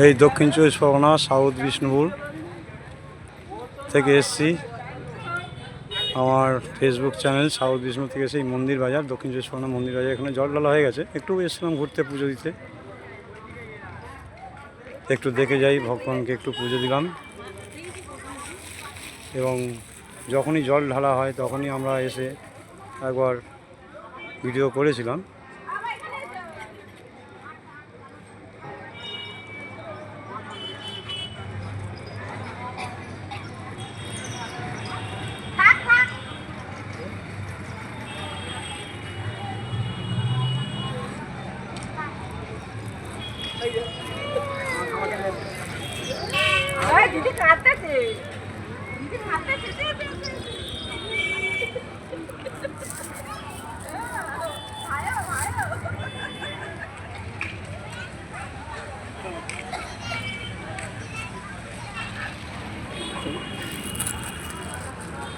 এই দক্ষিণ চব্বিশ পরগনা সাউথ বিষ্ণুপুর থেকে এসছি। আমার ফেসবুক চ্যানেল সাউথ বিষ্ণুপুর থেকে এসে মন্দির বাজার, দক্ষিণ চব্বিশ পরগনা মন্দির বাজার, এখানে জল ঢালা হয়ে গেছে। একটু এসেছিলাম ঘুরতে, পুজো দিতে, একটু দেখে যাই, ভগবানকে একটু পুজো দিলাম। এবং যখনই জল ঢালা হয় তখনই আমরা এসে একবার ভিডিও করেছিলাম।